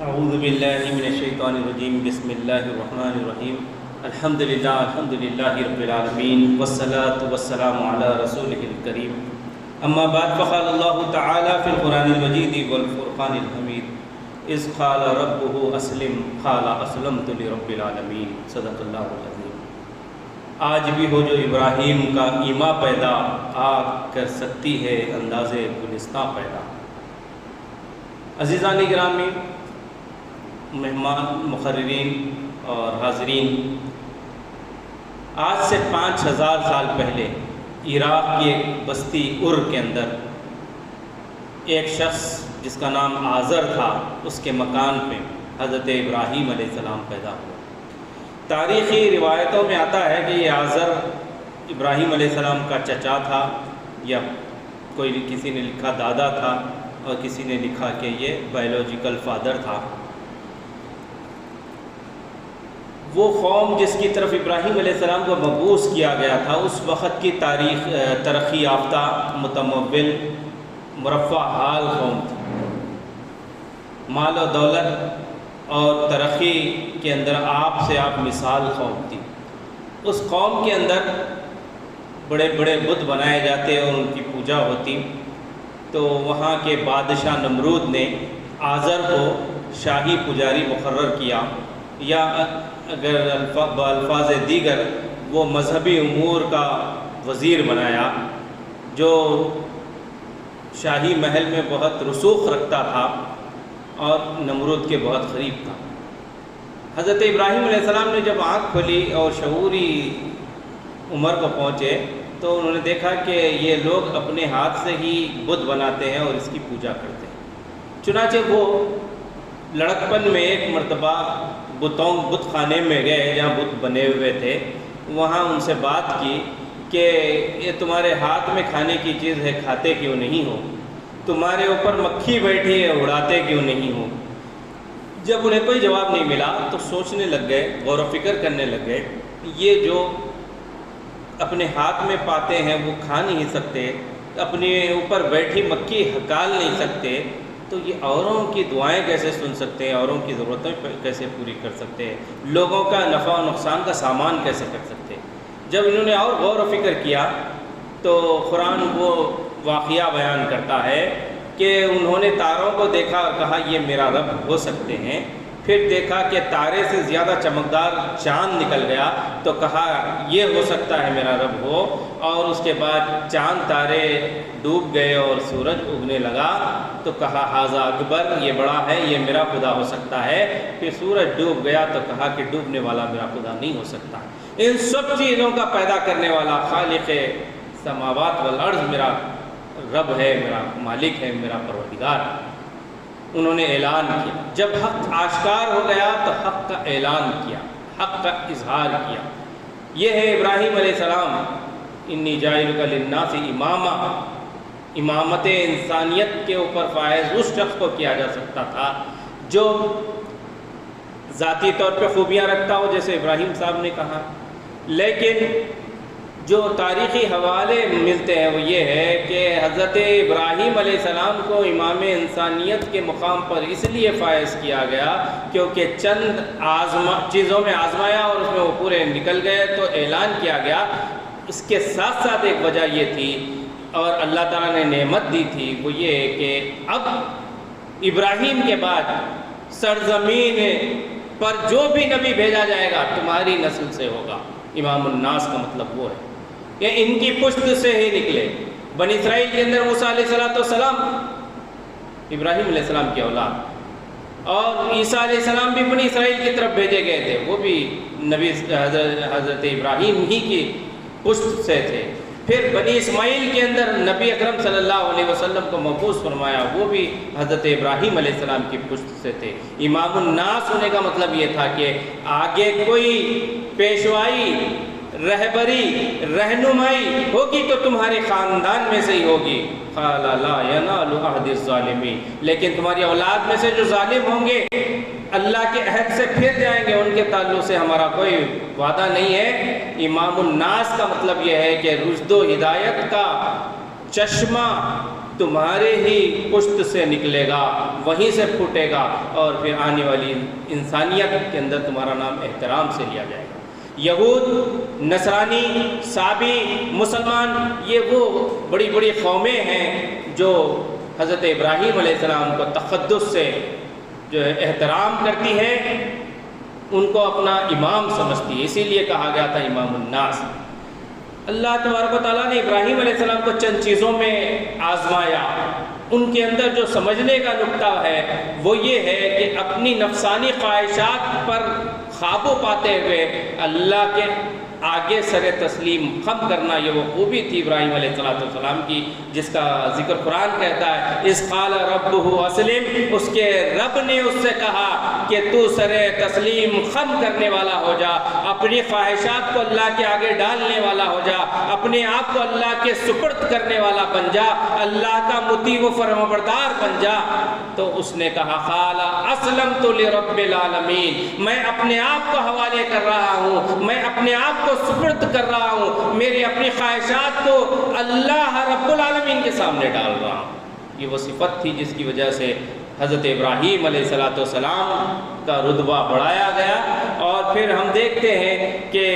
اعوذ باللہ من الشیطان الرجیم بسم اللہ الرحمن الرحیم الحمدللہ رب العالمین والصلاة والسلام علی رسولہ الکریم اما بعد فقال اللہ تعالی فی القرآن المجید والفرقان الحمید اذ قال ربہ اسلم قال اسلمت لرب العالمین صدق اللہ العظیم۔ آج بھی ہو جو ابراہیم کا ایما پیدا آگ کر سکتی ہے انداز گلستہ پیدا۔ عزیزان گرامی، مہمان، مقررین اور حاضرین، آج سے 5000 سال پہلے عراق کی ایک بستی کے اندر ایک شخص جس کا نام آزر تھا، اس کے مکان پہ حضرت ابراہیم علیہ السلام پیدا ہوا۔ تاریخی روایتوں میں آتا ہے کہ یہ آزر ابراہیم علیہ السلام کا چچا تھا، یا کسی نے لکھا دادا تھا اور کسی نے لکھا کہ یہ بایولوجیکل فادر تھا۔ وہ قوم جس کی طرف ابراہیم علیہ السلام کو مبعوث کیا گیا تھا، اس وقت کی ترقی یافتہ، متمول، مرفع حال قوم تھی۔ مال و دولت اور ترقی کے اندر آپ سے آپ مثال قوم تھی۔ اس قوم کے اندر بڑے بڑے بت بنائے جاتے اور ان کی پوجا ہوتی۔ تو وہاں کے بادشاہ نمرود نے آزر کو شاہی پجاری مقرر کیا، یا اگر الفاظ دیگر وہ مذہبی امور کا وزیر بنایا، جو شاہی محل میں بہت رسوخ رکھتا تھا اور نمرود کے بہت قریب تھا۔ حضرت ابراہیم علیہ السلام نے جب آنکھ کھولی اور شعوری عمر کو پہنچے تو انہوں نے دیکھا کہ یہ لوگ اپنے ہاتھ سے ہی بت بناتے ہیں اور اس کی پوجا کرتے ہیں۔ چنانچہ وہ لڑکپن میں ایک مرتبہ بت خانے میں گئے جہاں بت بنے ہوئے تھے، وہاں ان سے بات کی کہ یہ تمہارے ہاتھ میں کھانے کی چیز ہے، کھاتے کیوں نہیں ہو؟ تمہارے اوپر مکھی بیٹھی ہے، اڑاتے کیوں نہیں ہو؟ جب انہیں کوئی جواب نہیں ملا تو سوچنے لگ گئے، غور و فکر کرنے لگ گئے، یہ جو اپنے ہاتھ میں پاتے ہیں وہ کھا نہیں سکتے، اپنے اوپر بیٹھی مکھی ہکال نہیں سکتے، تو یہ اوروں کی دعائیں کیسے سن سکتے ہیں، اوروں کی ضرورتیں کیسے پوری کر سکتے ہیں، لوگوں کا نفع و نقصان کا سامان کیسے کر سکتے ہیں؟ جب انہوں نے اور غور و فکر کیا تو قرآن وہ واقعہ بیان کرتا ہے کہ انہوں نے تاروں کو دیکھا اور کہا یہ میرا رب ہو سکتے ہیں۔ پھر دیکھا کہ تارے سے زیادہ چمکدار چاند نکل گیا تو کہا یہ ہو سکتا ہے میرا رب ہو، اور اس کے بعد چاند تارے ڈوب گئے اور سورج اگنے لگا تو کہا ھذا اکبر، یہ بڑا ہے، یہ میرا خدا ہو سکتا ہے۔ پھر سورج ڈوب گیا تو کہا کہ ڈوبنے والا میرا خدا نہیں ہو سکتا۔ ان سب چیزوں کا پیدا کرنے والا خالق سماوات والارض میرا رب ہے، میرا مالک ہے، میرا پروردگار۔ انہوں نے اعلان کیا، جب حق آشکار ہو گیا تو حق کا اعلان کیا، حق کا اظہار کیا۔ یہ ہے ابراہیم علیہ السلام، انی جاعلک للناس اماما۔ امامت انسانیت کے اوپر فائز اس شخص کو کیا جا سکتا تھا جو ذاتی طور پہ خوبیاں رکھتا ہو، جیسے ابراہیم صاحب نے کہا، لیکن جو تاریخی حوالے ملتے ہیں وہ یہ ہے کہ حضرت ابراہیم علیہ السلام کو امام انسانیت کے مقام پر اس لیے فائز کیا گیا کیونکہ چند چیزوں میں آزمایا اور اس میں وہ پورے نکل گئے تو اعلان کیا گیا۔ اس کے ساتھ ساتھ ایک وجہ یہ تھی اور اللہ تعالیٰ نے نعمت دی تھی، وہ یہ ہے کہ اب ابراہیم کے بعد سرزمین پر جو بھی نبی بھیجا جائے گا تمہاری نسل سے ہوگا۔ امام الناس کا مطلب وہ ہے کہ ان کی پشت سے ہی نکلے۔ بنی اسرائیل کے اندر موسیٰ علیہ السلام ابراہیم علیہ السلام کی اولاد، اور عیسیٰ علیہ السلام بھی بنی اسرائیل کی طرف بھیجے گئے تھے، وہ بھی نبی حضرت ابراہیم ہی کی پشت سے تھے۔ پھر بنی اسماعیل کے اندر نبی اکرم صلی اللہ علیہ وسلم کو مبعوث فرمایا، وہ بھی حضرت ابراہیم علیہ السلام کی پشت سے تھے۔ امام الناس ہونے کا مطلب یہ تھا کہ آگے کوئی پیشوائی، رہبری، رہنمائی ہوگی تو تمہارے خاندان میں سے ہی ہوگی۔ قال لا ینال عہد الظالمین، لیکن تمہاری اولاد میں سے جو ظالم ہوں گے اللہ کے عہد سے پھر جائیں گے، ان کے تعلق سے ہمارا کوئی وعدہ نہیں ہے۔ امام الناس کا مطلب یہ ہے کہ رشد و ہدایت کا چشمہ تمہارے ہی پشت سے نکلے گا، وہیں سے پھوٹے گا، اور پھر آنے والی انسانیت کے اندر تمہارا نام احترام سے لیا جائے گا۔ یہود، نصرانی، صابی، مسلمان، یہ وہ بڑی بڑی قومیں ہیں جو حضرت ابراہیم علیہ السلام کو تقدس سے جو ہے احترام کرتی ہے، ان کو اپنا امام سمجھتی ہے، اسی لیے کہا گیا تھا امام الناس۔ اللہ تبارک و تعالیٰ نے ابراہیم علیہ السلام کو چند چیزوں میں آزمایا، ان کے اندر جو سمجھنے کا نقطہ ہے وہ یہ ہے کہ اپنی نفسانی خواہشات پر قابو پاتے ہوئے اللہ کے آگے سر تسلیم خم کرنا، یہ وہ خوبی تھی ابراہیم علیہ السلام کی، جس کا ذکر قرآن کہتا ہے اذ قال ربہ اسلم، اس کے رب نے اس سے کہا کہ تو سر تسلیم خم کرنے والا ہو جا، اپنی خواہشات کو اللہ کے آگے ڈالنے والا ہو جا، اپنے آپ کو اللہ کے سپرد کرنے والا بن جا، اللہ کا مطیع و فرمانبردار بن جا۔ تو اس نے کہا قال اسلمت لرب العالمین، میں اپنے آپ کو حوالے کر رہا ہوں، میں اپنے آپ کو سپرد کر رہا ہوں، میری اپنی خواہشات کو اللہ رب العالمین کے سامنے ڈال رہا ہوں۔ یہ وہ صفت تھی جس کی وجہ سے حضرت ابراہیم علیہ السلام کا رتبہ بڑھایا گیا، اور پھر ہم دیکھتے ہیں کہ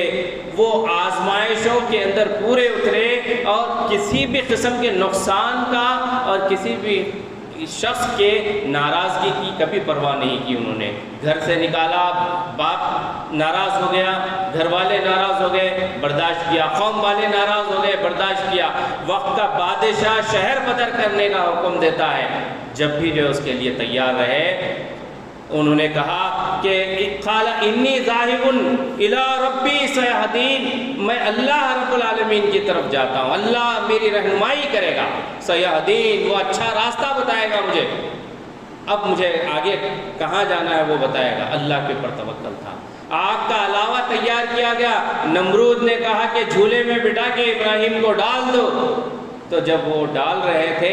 وہ آزمائشوں کے اندر پورے اترے، اور کسی بھی قسم کے نقصان کا اور کسی بھی شخص کے ناراضگی کی کبھی پرواہ نہیں کی انہوں نے۔ گھر سے نکالا، باپ ناراض ہو گیا، گھر والے ناراض ہو گئے، برداشت کیا، قوم والے ناراض ہو گئے، برداشت کیا، وقت کا بادشاہ شہر بدر کرنے کا حکم دیتا ہے، جب بھی جو اس کے لیے تیار رہے، انہوں نے کہا کہ قال انی ذاہب الی ربی سیہدین، میں اللہ رب العالمین کی طرف جاتا ہوں، اللہ میری رہنمائی کرے گا، سیہدین، وہ اچھا راستہ بتائے گا مجھے، اب مجھے آگے کہاں جانا ہے وہ بتائے گا۔ اللہ کے پر توکل تھا۔ آگ کا علاوہ تیار کیا گیا، نمرود نے کہا کہ جھولے میں بٹھا کے ابراہیم کو ڈال دو، تو جب وہ ڈال رہے تھے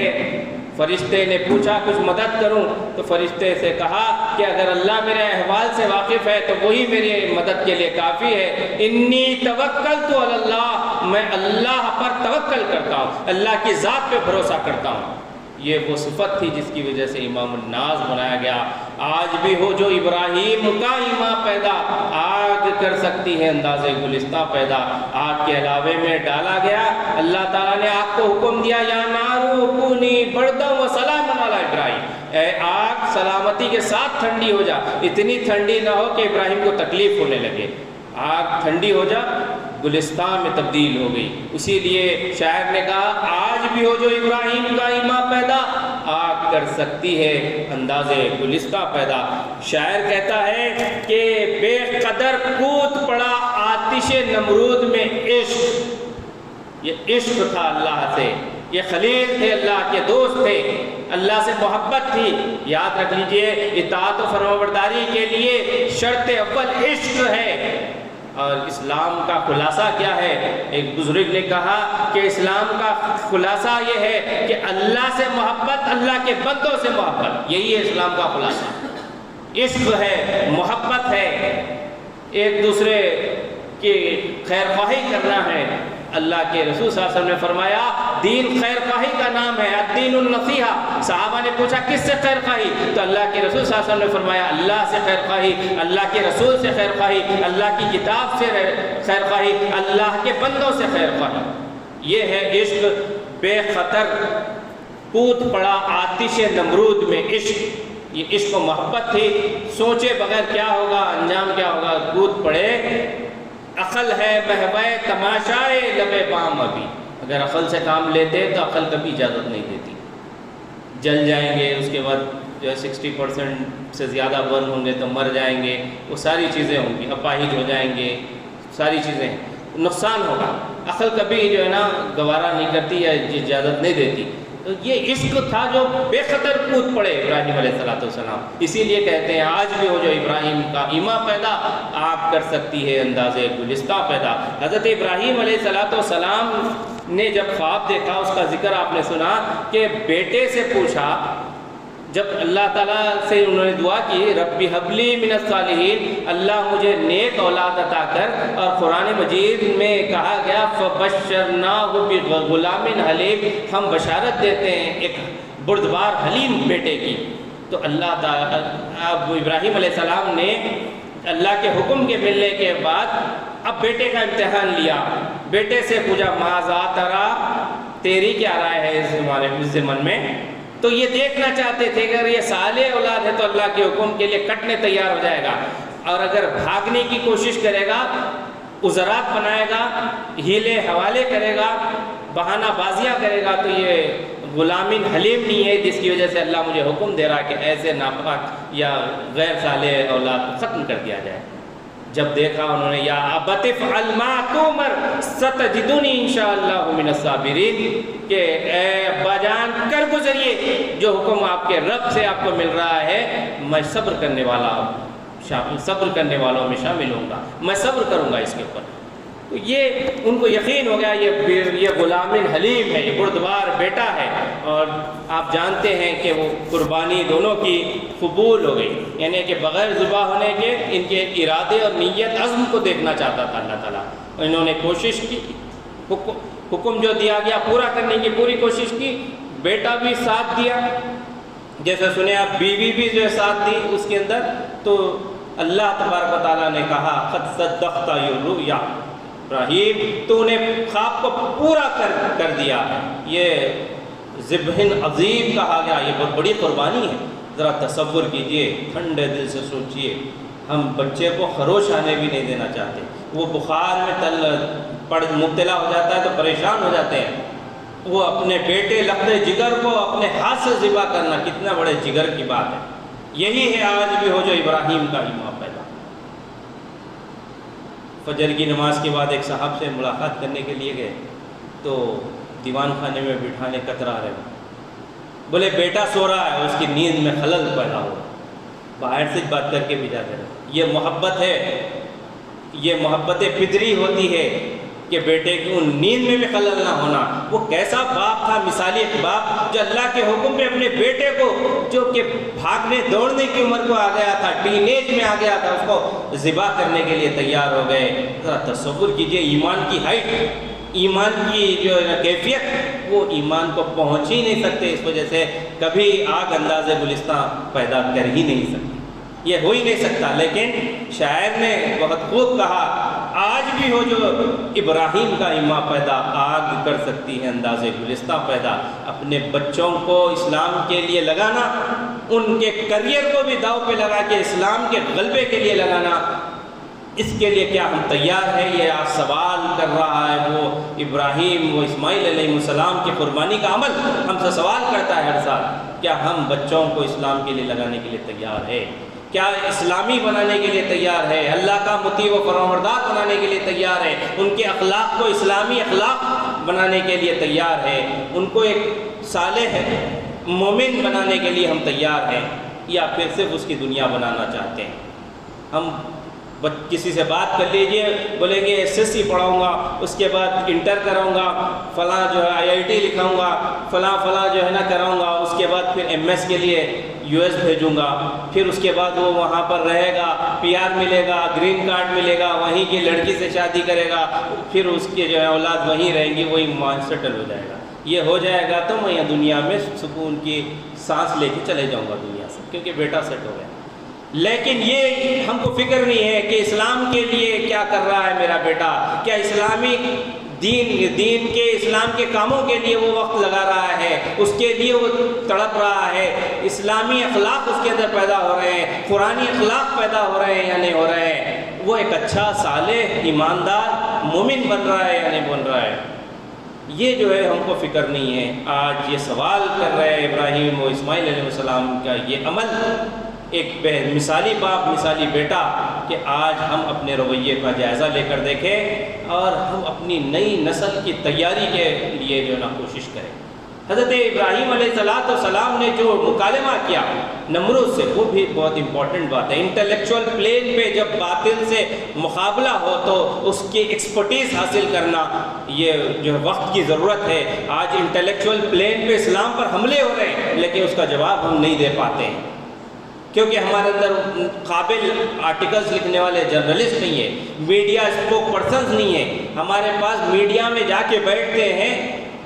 فرشتے نے پوچھا کچھ مدد کروں، تو فرشتے سے کہا کہ اگر اللہ میرے احوال سے واقف ہے تو وہی میری مدد کے لیے کافی ہے، انی توکلت علی اللہ، میں اللہ پر توکل کرتا ہوں، اللہ کی ذات پہ بھروسہ کرتا ہوں۔ یہ وہ صفت تھی جس کی وجہ سے امام الناس بنایا گیا۔ آج بھی ہو جو ابراہیم کا ایمان پیدا، آگ کر سکتی ہے انداز گلستہ پیدا۔ آگ کے علاوے میں ڈالا گیا، اللہ تعالیٰ نے آگ کو حکم دیا یا نارو کونی بردم و سلام علی ابراہیم، اے آگ سلامتی کے ساتھ ٹھنڈی ہو جا، اتنی ٹھنڈی نہ ہو کہ ابراہیم کو تکلیف ہونے لگے، آگ ٹھنڈی ہو جا، گلستان میں تبدیل ہو گئی۔ اسی لیے شاعر نے کہا آج بھی ہو جو ابراہیم کا ایمان پیدا، آگ کر سکتی ہے انداز گلستہ پیدا۔ شاعر کہتا ہے کہ بے قدر کود پڑا آتش نمرود میں عشق، یہ عشق تھا اللہ سے، یہ خلیل تھے، اللہ کے دوست تھے، اللہ سے محبت تھی۔ یاد رکھ لیجئے اطاعت و فرمانبرداری کے لیے شرط اول عشق ہے۔ اور اسلام کا خلاصہ کیا ہے؟ ایک بزرگ نے کہا کہ اسلام کا خلاصہ یہ ہے کہ اللہ سے محبت، اللہ کے بندوں سے محبت، یہی ہے اسلام کا خلاصہ۔ عشق ہے، محبت ہے، ایک دوسرے کی خیر خواہی کرنا ہے۔ اللہ کے رسول صلی اللہ علیہ وسلم نے فرمایا دین خیر خواہی کا نام ہے، الدین النصیحہ۔ صحابہ نے پوچھا کس سے خیر خواہی؟ تو اللہ کے رسول صلی اللہ علیہ وسلم نے فرمایا اللہ سے خیر خواہی، اللہ کے رسول سے خیر خواہی، اللہ کی کتاب سے خیر خواہی، اللہ کے بندوں سے خیر خواہی۔ یہ ہے عشق۔ بے خطر کود پڑا آتش نمرود میں عشق، یہ عشق و محبت تھی۔ سوچے بغیر کیا ہوگا، انجام کیا ہوگا، کود پڑے۔ عقل ہے محوے تماشائے لبے بام، ابھی اگر عقل سے کام لیتے تو عقل کبھی اجازت نہیں دیتی، جل جائیں گے، اس کے بعد جو ہے 60% سے زیادہ برن ہوں گے تو مر جائیں گے، وہ ساری چیزیں ہوں گی، اپاہج ہو جائیں گے، ساری چیزیں نقصان ہوگا۔ عقل کبھی جو ہے نا گوارا نہیں کرتی یا اجازت نہیں دیتی۔ تو یہ عشق تھا جو بے خطر کود پڑے ابراہیم علیہ السلام۔ اسی لیے کہتے ہیں آج بھی ہو جو ابراہیم کا ایمان پیدا، آگ کر سکتی ہے انداز گلستہ پیدا۔ حضرت ابراہیم علیہ السلام نے جب خواب دیکھا، اس کا ذکر آپ نے سنا کہ بیٹے سے پوچھا، جب اللہ تعالیٰ سے انہوں نے دعا کی ربی حبلی من الصالحین، اللہ مجھے نیک اولاد عطا کر، اور قرآن مجید میں کہا گیا فبشرناہ بغلام حلیم، ہم بشارت دیتے ہیں ایک بردبار حلیم بیٹے کی۔ تو اللہ تعالیٰ اب ابراہیم علیہ السلام نے اللہ کے حکم کے ملنے کے بعد اب بیٹے کا امتحان لیا، بیٹے سے پوچھا ماذا ترا، تیری کیا رائے ہے اس زمن میں؟ تو یہ دیکھنا چاہتے تھے کہ اگر یہ صالح اولاد ہے تو اللہ کے حکم کے لیے کٹنے تیار ہو جائے گا، اور اگر بھاگنے کی کوشش کرے گا، عذرات بنائے گا، ہیلے حوالے کرے گا، بہانہ بازیاں کرے گا، تو یہ غلامین حلیم نہیں ہے جس کی وجہ سے اللہ مجھے حکم دے رہا کہ ایسے ناپاک یا غیر صالح اولاد کو ختم کر دیا جائے۔ جب دیکھا انہوں نے یا ابت افعل ما تؤمر ستجدنی انشاءاللہ من الصابرین، کہ اے ابا جان کر گزریے جو حکم آپ کے رب سے آپ کو مل رہا ہے، میں صبر کرنے والوں میں شامل ہوں گا، میں صبر کروں گا اس کے اوپر۔ تو یہ ان کو یقین ہو گیا یہ غلام حلیم ہے، یہ بردبار بیٹا ہے، اور آپ جانتے ہیں کہ وہ قربانی دونوں کی قبول ہو گئی، یعنی کہ بغیر ذبح ہونے کے ان کے ارادے اور نیت عزم کو دیکھنا چاہتا تھا اللہ تعالیٰ، انہوں نے کوشش کی، حکم جو دیا گیا پورا کرنے کی پوری کوشش کی، بیٹا بھی ساتھ دیا، جیسے سنے آپ بیوی بھی جو ہے ساتھ دی اس کے اندر۔ تو اللہ تبارک و تعالیٰ نے کہا قد صدقت الرؤیا ابراہیم، تو نے خواب کو پورا کر دیا۔ یہ ذبح عظیم کہا گیا، یہ بہت بڑی قربانی ہے۔ ذرا تصور کیجئے، ٹھنڈے دل سے سوچئے، ہم بچے کو خروش آنے بھی نہیں دینا چاہتے، وہ بخار میں مبتلا ہو جاتا ہے تو پریشان ہو جاتے ہیں، وہ اپنے بیٹے لقد جگر کو اپنے ہاتھ سے ذبح کرنا کتنا بڑے جگر کی بات ہے۔ یہی ہے آج بھی ہو جو ابراہیم کا ایمان پیدا۔ فجر کی نماز کے بعد ایک صاحب سے ملاقات کرنے کے لیے گئے، تو دیوان خانے میں بٹھانے کترا رہے، بولے بیٹا سو رہا ہے، اس کی نیند میں خلل پیدا ہو، باہر سے بات کر کے بھی جاتے رہے۔ یہ محبت ہے، یہ محبت فطری ہوتی ہے کہ بیٹے کی ان نیند میں بھی خلل نہ ہونا۔ وہ کیسا باپ تھا، مثالی باپ، جو اللہ کے حکم میں اپنے بیٹے کو، جو کہ بھاگنے دوڑنے کی عمر کو آ گیا تھا، ٹین ایج میں آ گیا تھا، اس کو ذبح کرنے کے لیے تیار ہو گئے۔ ذرا تصور کیجئے ایمان کی ہائٹ، ایمان کی جو کیفیت، وہ ایمان کو پہنچ ہی نہیں سکتے، اس وجہ سے کبھی آگ انداز گلستان پیدا کر ہی نہیں سکتے، یہ ہو ہی نہیں سکتا۔ لیکن شاعر نے بہت خوب کہا آج بھی ہو جو ابراہیم کا ایمان پیدا، آگ کر سکتی ہے انداز گلستان پیدا۔ اپنے بچوں کو اسلام کے لیے لگانا، ان کے کریئر کو بھی داؤ پہ لگا کے اسلام کے غلبے کے لیے لگانا، اس کے لیے کیا ہم تیار ہیں؟ یہ آج سوال کر رہا ہے وہ ابراہیم، وہ اسماعیل علیہ السلام کی قربانی کا عمل ہم سے سوال کرتا ہے ہر سال، کیا ہم بچوں کو اسلام کے لیے لگانے کے لیے تیار ہے؟ کیا اسلامی بنانے کے لیے تیار ہے؟ اللہ کا مطیع و فرمانبردار بنانے کے لیے تیار ہے؟ ان کے اخلاق کو اسلامی اخلاق بنانے کے لیے تیار ہے؟ ان کو ایک صالح مومن بنانے کے لیے ہم تیار ہیں، یا پھر صرف اس کی دنیا بنانا چاہتے ہیں؟ ہم کسی سے بات کر لیجئے، بولیں گے ایس ایس سی پڑھاؤں گا، اس کے بعد انٹر کراؤں گا، فلاں جو ہے IIT لکھاؤں گا، فلاں جو ہے نا کراؤں گا، اس کے بعد پھر MS کے لیے US بھیجوں گا، پھر اس کے بعد وہ وہاں پر رہے گا، PR ملے گا، گرین کارڈ ملے گا، وہیں کی لڑکی سے شادی کرے گا، پھر اس کے جو ہے اولاد وہیں رہیں گی، وہی سیٹل ہو جائے گا۔ یہ ہو جائے گا تو میں دنیا میں سکون کی سانس لے کے چلے جاؤں گا دنیا سے، کیونکہ بیٹا سیٹ ہو گیا۔ لیکن یہ ہم کو فکر نہیں ہے کہ اسلام کے لیے کیا کر رہا ہے میرا بیٹا، کیا اسلامی دین کے اسلام کے کاموں کے لیے وہ وقت لگا رہا ہے، اس کے لیے وہ تڑپ رہا ہے، اسلامی اخلاق اس کے اندر پیدا ہو رہے ہیں، قرآنی اخلاق پیدا ہو رہے ہیں یا نہیں ہو رہے ہیں، وہ ایک اچھا صالح ایماندار مومن بن رہا ہے یا نہیں بن رہا ہے، یہ جو ہے ہم کو فکر نہیں ہے۔ آج یہ سوال کر رہے ہیں ابراہیم و اسماعیل علیہ السلام کا یہ عمل، ایک مثالی باپ مثالی بیٹا، کہ آج ہم اپنے رویے کا جائزہ لے کر دیکھیں اور ہم اپنی نئی نسل کی تیاری کے لیے جو ہے نا کوشش کریں۔ حضرت ابراہیم علیہ السلام نے جو مکالمہ کیا نمرود سے، وہ بھی بہت امپورٹنٹ بات ہے۔ انٹلیکچوئل پلین پہ جب باطل سے مقابلہ ہو تو اس کی ایکسپرٹیز حاصل کرنا یہ جو وقت کی ضرورت ہے۔ آج انٹلیکچوئل پلین پہ اسلام پر حملے ہو رہے ہیں لیکن اس کا جواب ہم نہیں دے پاتے ہیں، کیونکہ ہمارے اندر قابل آرٹیکلز لکھنے والے جرنلسٹ نہیں ہیں، میڈیا اسپوک پرسنز نہیں ہیں۔ ہمارے پاس میڈیا میں جا کے بیٹھتے ہیں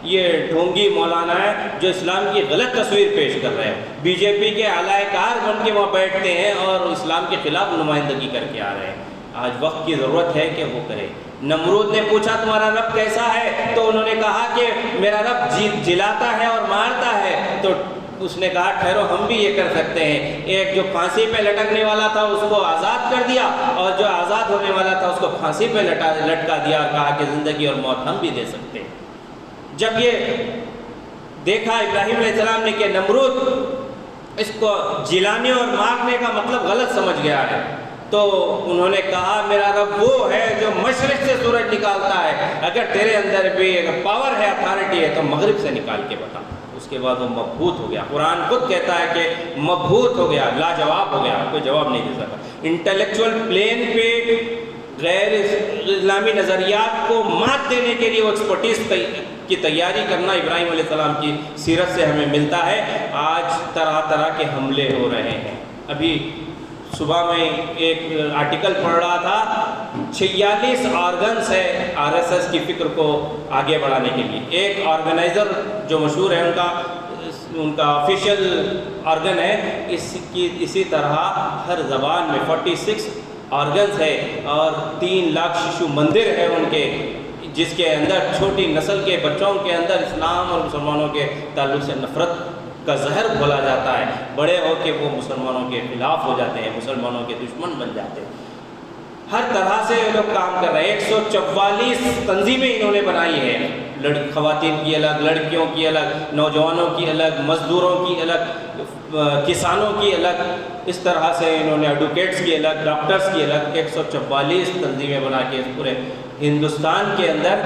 یہ ڈھونگی مولانا ہے جو اسلام کی غلط تصویر پیش کر رہے ہیں، بی جے پی کے اعلی کار بن کے وہاں بیٹھتے ہیں اور اسلام کے خلاف نمائندگی کر کے آ رہے ہیں۔ آج وقت کی ضرورت ہے کہ وہ کرے۔ نمرود نے پوچھا تمہارا رب کیسا ہے، تو انہوں نے کہا کہ میرا رب جلاتا ہے اور مارتا ہے۔ تو اس نے کہا ٹھہرو ہم بھی یہ کر سکتے ہیں، ایک جو پھانسی پہ لٹکنے والا تھا اس کو آزاد کر دیا اور جو آزاد ہونے والا تھا اس کو پھانسی پہ لٹکا دیا اور کہا کہ زندگی اور موت ہم بھی دے سکتے ہیں۔ جب یہ دیکھا ابراہیم علیہ السلام نے کہ نمرود اس کو جلانے اور مارنے کا مطلب غلط سمجھ گیا ہے، تو انہوں نے کہا میرا رب وہ ہے جو مشرق سے سورج نکالتا ہے، اگر تیرے اندر بھی پاور ہے، اتھارٹی ہے تو مغرب سے نکال کے بتا۔ اس کے بعد وہ مبہوت ہو گیا۔ قرآن خود کہتا ہے کہ مبہوت ہو گیا، لاجواب ہو گیا، کوئی جواب نہیں دے سکا۔ انٹلیکچوئل پلین پہ غیر اسلامی نظریات کو مات دینے کے لیے وہ ایکسپرٹیز کی تیاری کرنا ابراہیم علیہ السلام کی سیرت سے ہمیں ملتا ہے۔ آج طرح طرح کے حملے ہو رہے ہیں۔ ابھی صبح میں ایک آرٹیکل پڑھ رہا تھا، 46 آرگنز ہے RSS کی فکر کو آگے بڑھانے کے لیے۔ ایک آرگنائزر جو مشہور ہے ان کا آفیشیل آرگن ہے، اسی طرح ہر زبان میں 46 آرگنز ہے اور 3 لاکھ شیشو مندر ہے ان کے، جس کے اندر چھوٹی نسل کے بچوں کے اندر اسلام اور مسلمانوں کے تعلق سے نفرت کا زہر گھولا جاتا ہے۔ بڑے ہو کے وہ مسلمانوں کے خلاف ہو جاتے ہیں، مسلمانوں کے دشمن بن جاتے ہیں۔ ہر طرح سے یہ لوگ کام کر رہے ہیں۔ 144 تنظیمیں انہوں نے بنائی ہیں، خواتین کی الگ، لڑکیوں کی الگ، نوجوانوں کی الگ، مزدوروں کی الگ، کسانوں کی الگ، اس طرح سے انہوں نے ایڈوکیٹس کی الگ، ڈاکٹرز کی الگ، 144 تنظیمیں بنا کے پورے ہندوستان کے اندر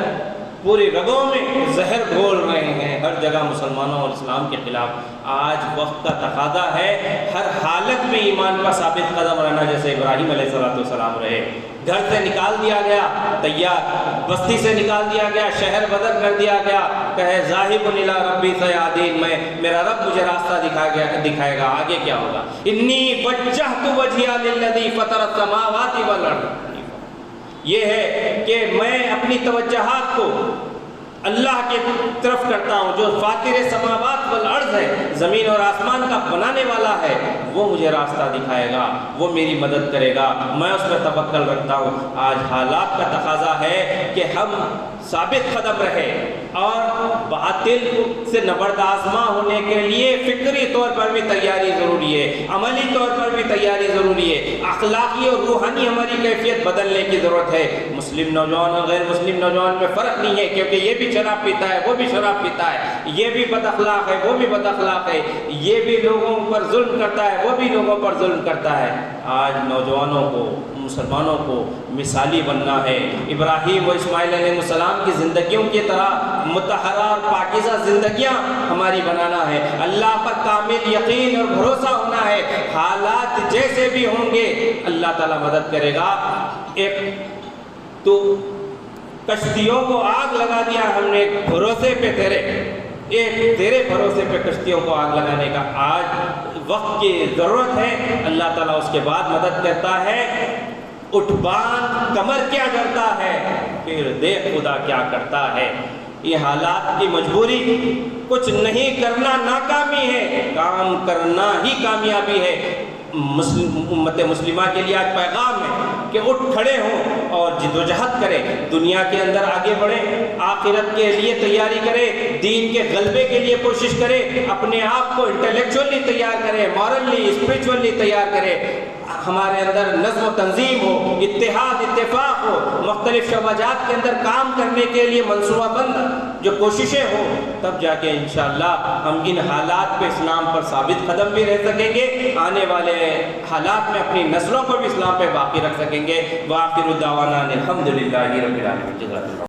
پوری رگوں میں زہر گھول رہے ہیں، ہر جگہ مسلمانوں اور اسلام کے خلاف۔ آج وقت کا تقاضا ہے ہر حالت میں ایمان کا ثابت قدم رہنا، جیسے ابراہیم علیہ السلام رہے۔ گھر سے نکال دیا گیا تیار، بستی سے نکال دیا گیا، شہر بدر کر دیا گیا، کہے ذاہب الی ربی سیہدین، میرا رب مجھے راستہ دکھائے گا، آگے کیا ہوگا۔ انی وجہت وجہی للذی فطر السماوات والارض، یہ ہے کہ میں اپنی توجہات کو اللہ کی طرف کرتا ہوں، جو فاطر سماوات والارض ہے، زمین اور آسمان کا بنانے والا ہے، وہ مجھے راستہ دکھائے گا، وہ میری مدد کرے گا، میں اس پر توکل رکھتا ہوں۔ آج حالات کا تقاضا ہے کہ ہم ثابت قدم رہے اور باطل سے نبرد آزما ہونے کے لیے فکری طور پر بھی تیاری ضروری ہے، عملی طور پر بھی تیاری ضروری ہے، اخلاقی اور روحانی ہماری کیفیت بدلنے کی ضرورت ہے۔ مسلم نوجوان اور غیر مسلم نوجوان میں فرق نہیں ہے، کیونکہ یہ بھی شراب پیتا ہے، وہ بھی شراب پیتا ہے، یہ بھی بد اخلاق ہے، وہ بھی بد اخلاق ہے، یہ بھی لوگوں پر ظلم کرتا ہے، وہ بھی لوگوں پر ظلم کرتا ہے۔ آج نوجوانوں کو، مسلمانوں کو مثالی بننا ہے۔ ابراہیم و اسماعیل علیہ السلام کی زندگیوں کی طرح مطہرہ اور پاکیزہ زندگیاں ہماری بنانا ہے۔ اللہ پر کامل یقین اور بھروسہ ہونا ہے، حالات جیسے بھی ہوں گے اللہ تعالیٰ مدد کرے گا۔ ایک تو کشتیوں کو آگ لگا دیا ہم نے بھروسے پہ تیرے بھروسے پہ کشتیوں کو آگ لگانے کا۔ آج وقت کی ضرورت ہے، اللہ تعالیٰ اس کے بعد مدد کرتا ہے۔ اٹھ باندھ کمر کیا کرتا ہے، پھر دیکھ خدا کیا کرتا ہے۔ یہ حالات کی مجبوری، کچھ نہیں کرنا ناکامی ہے، کام کرنا ہی کامیابی ہے۔ امت مسلمہ کے لیے آج پیغام ہے کہ اٹھ کھڑے ہوں اور جدوجہد کریں، دنیا کے اندر آگے بڑھیں، آخرت کے لیے تیاری کریں، دین کے غلبے کے لیے کوشش کریں، اپنے آپ کو انٹلیکچولی تیار کریں، مورلی اسپریچولی تیار کریں، ہمارے اندر نظم و تنظیم ہو، اتحاد اتفاق ہو، مختلف شعبات کے اندر کام کرنے کے لیے منصوبہ بند جو کوششیں ہوں، تب جا کے انشاءاللہ ہم ان حالات پہ اسلام پر ثابت قدم بھی رہ سکیں گے، آنے والے حالات میں اپنی نسلوں کو بھی اسلام پہ باقی رکھ سکیں گے۔ وآخر دعوانا الحمدللہ رب العالمین۔